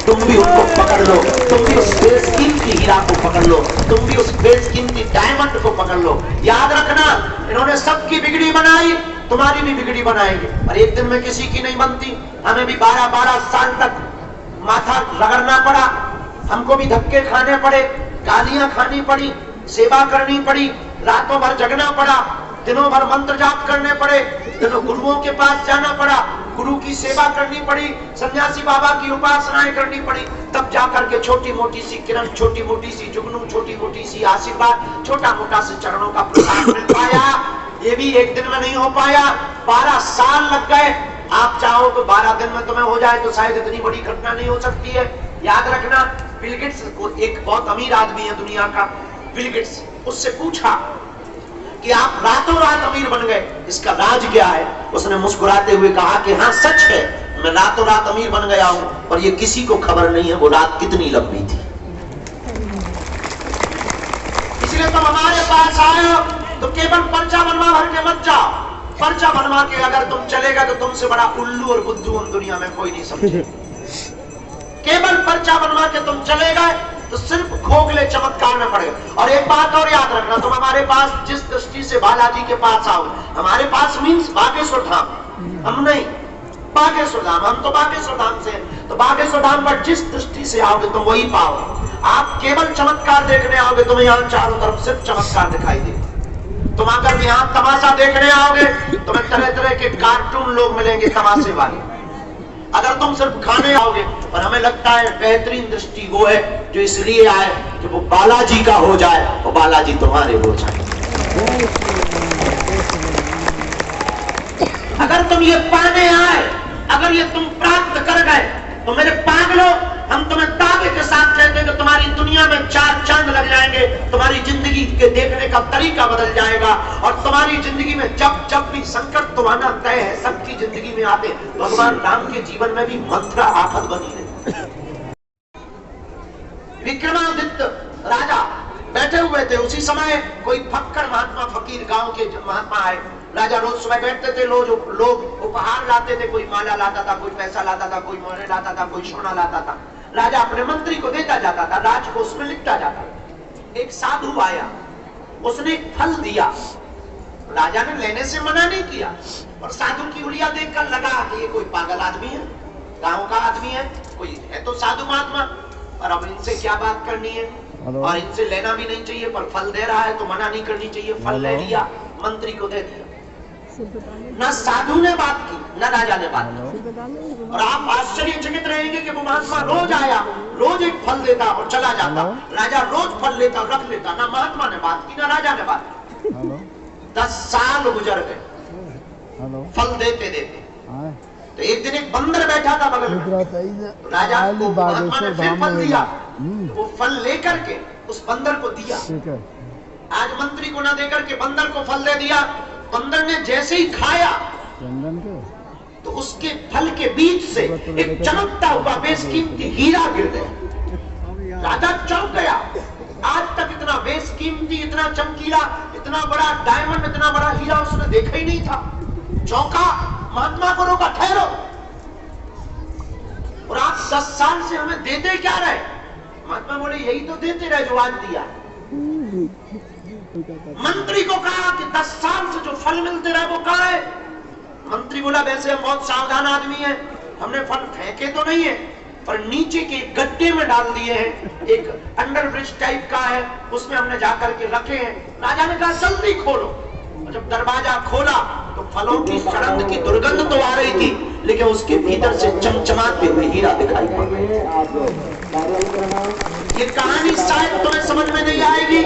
तुम भी उनको पकड़ लो, तुम भी उस बेशकीमती हीरा को पकड़ लो, तुम भी उस बेशकीमती डायमंड को पकड़ लो। याद रखना, इन्होंने सबकी बिगड़ी बनाई, तुम्हारी भी बिगड़ी बनाएंगे, और एक दिन में किसी की नहीं बनती। हमें भी 12-12 साल तक माथा रगड़ना पड़ा, हमको भी धक्के खाने पड़े, गालियां खानी पड़ी, सेवा करनी पड़ी, रातों भर जगना पड़ा, दिनों भर मंत्र जाप करने पड़े, दिनों गुरुओं के पास जाना पड़ा, गुरु की सेवा करनी पड़ी, सन्यासी बाबा की उपासनाएं करनी पड़ी, तब जाकर के छोटी मोटी सी किरण, छोटी मोटी सी जुगनू, छोटी मोटी सी आशीर्वाद, छोटा मोटा से चरणों का प्रसाद मिल पाया। ये भी एक दिन में नहीं हो पाया, 12 साल लग गए। आप चाहो तो 12 दिन में तुम्हें हो जाए तो शायद इतनी बड़ी घटना नहीं हो सकती है। याद रखना, बिल गेट्स को, एक बहुत अमीर आदमी है दुनिया का, बिल गेट्स, उससे पूछा कि आप रातों रात अमीर बन गए, इसका राज क्या है? उसने मुस्कुराते हुए कहा कि हाँ सच है, मैं रातों रात अमीर बन गया हूं, और ये किसी को खबर नहीं है वो रात कितनी लंबी थी। इसलिए तुम हमारे पास आए हो तो केवल पर्चा बनवा भर के मत जाओ। पर्चा बनवा के अगर तुम चलेगा तो तुमसे बड़ा उल्लू और बुद्धू हम दुनिया में कोई नहीं समझे। केवल पर्चा बनवा के तुम चले गए तो सिर्फ खोखले चमत्कार में पड़े। और एक बात और याद रखना, तुम हमारे पास जिस दृष्टि से बालाजी के पास आओ, हमारे पास मीन्स बागेश्वर धाम, हम नहीं बागेश्वर धाम, हम तो बागेश्वर धाम से, तो बागेश्वर धाम पर जिस दृष्टि से आओगे तुम वही पाओगे। आप केवल चमत्कार देखने आओगे, तुम्हें यहाँ चारों तरफ सिर्फ चमत्कार दिखाई देगा। तुम आकर यहाँ तमाशा देखने आओगे, तुम्हें तरह तरह के कार्टून लोग मिलेंगे तमाशे वाले। अगर तुम सिर्फ खाने आओगे, और हमें लगता है बेहतरीन दृष्टि वो है जो इसलिए आए कि वो बालाजी का हो जाए, वो बालाजी तुम्हारे हो जाए। अगर तुम ये पाने आए, अगर ये तुम प्राप्त कर गए, तो मेरे पागलों, हम तुम्हें दावे के साथ कहते हैं कि तुम्हारी दुनिया में 4 चांद लग जाएंगे, तुम्हारी जिंदगी के देखने का तरीका बदल जाएगा, और तुम्हारी जिंदगी में जब जब भी संकट तो आना तय है, सबकी जिंदगी में आते, भगवान राम के जीवन में भी मंत्रा आफत बनी है। विक्रमादित्य राजा बैठे हुए थे, उसी समय कोई फक्कर महात्मा, फकीर गांव के महात्मा आए। राजा रोज सुबह बैठते थे, लोग उपहार लाते थे, कोई माला लाता था, कोई पैसा लाता था, कोई मोहरे लाता था, कोई सोना लाता था। राजा अपने मंत्री को देता जाता था, राज को उसमें लिखता जाता था। एक साधु आया, उसने एक फल दिया, राजा ने लेने से मना नहीं किया, और साधु की उलिया देखकर लगा कि ये कोई पागल आदमी है, गांव का आदमी है, कोई है तो साधु महात्मा, और अब इनसे क्या बात करनी है, और इनसे लेना भी नहीं चाहिए, पर फल दे रहा है तो मना नहीं करनी चाहिए। फल ले लिया, मंत्री को दे दिया। न साधु ने बात की, न राजा ने बात की। और आप आश्चर्यचकित रहेंगे कि वो महात्मा रोज आया, रोज एक फल देता और चला जाता। राजा रोज फल लेता और रख लेता, ना महात्मा ने बात की, ना राजा ने बात की। 10 साल गुजर गए फल देते देते। तो एक दिन एक बंदर बैठा था बगल में, तो राजा को महात्मा ने फिर फल दिया, वो फल लेकर के उस बंदर को दिया। आज मंत्री को ना देकर के बंदर को फल दे दिया। बंदर ने जैसे ही खाया तो उसके फल के बीच से एक चमकता हुआ बेशकीमती हीरा गिर गया। राजा चौंक गया, आज तक इतना बेशकीमती, इतना चमकीला, इतना बड़ा डायमंड, इतना बड़ा हीरा उसने देखा ही नहीं था। चौंका, महात्मा को रोका, ठहरो, और आप 10 साल से हमें देते क्या रहे? महात्मा बोले यही तो देते रहे जो आज दिया। मंत्री को कहा कि 10 साल से जो फल मिलते रहे वो कहां है? मंत्री बोला वैसे हम बहुत सावधान आदमी हैं, हमने फल फेंके तो नहीं है, पर नीचे के गड्ढे में डाल दिए हैं, एक अंडरब्रिज टाइप का है, उसमें हमने जाकर के रखे हैं। राजा ने कहा जल्दी खोलो, और जब दरवाजा खोला तो फलों की सड़ंद की दुर्गंध तो आ रही थी, लेकिन उसके भीतर से चमचमाते हुए हीरा दिखाई पड़ रहा। ये कहानी शायद तुम्हें समझ में नहीं आएगी।